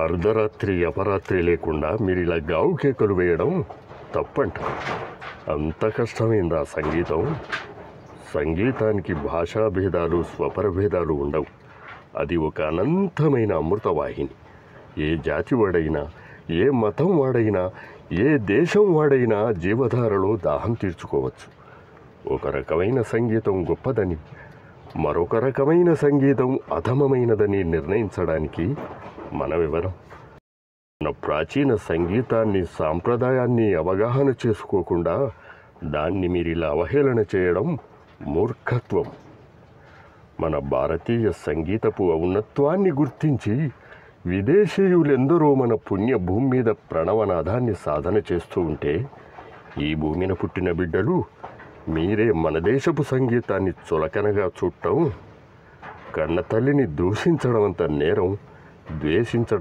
అర్ధరాత్రి అపరాత్రి లేకుండా మీరు ఇలా గావు కేకలు వేయడం తప్పంట. అంత కష్టమైందా సంగీతం? సంగీతానికి భాషాభేదాలు స్వపరభేదాలు ఉండవు. అది ఒక అనంతమైన అమృతవాహిని. ఏ జాతి వాడైనా, ఏ మతం వాడైనా, ఏ దేశం వాడైనా జీవధారలో దాహం తీర్చుకోవచ్చు. ఒక రకమైన సంగీతం గొప్పదని, మరొక రకమైన సంగీతం అధమమైనదని నిర్ణయించడానికి మనమెవరం? మన ప్రాచీన సంగీతాన్ని, సాంప్రదాయాన్ని అవగాహన చేసుకోకుండా దాన్ని మీరిలా అవహేళన చేయడం మూర్ఖత్వం. మన భారతీయ సంగీతపు ఔన్నత్వాన్ని గుర్తించి విదేశీయులెందరో మన పుణ్య భూమి మీద ప్రణవనాదాన్ని సాధన చేస్తూ ఉంటే, ఈ భూమిన పుట్టిన బిడ్డలు మీరే మన దేశపు సంగీతాన్ని చులకనగా చూడటం, కన్న తల్లిని దూషించడం అంత నేరం ద్వేషించడం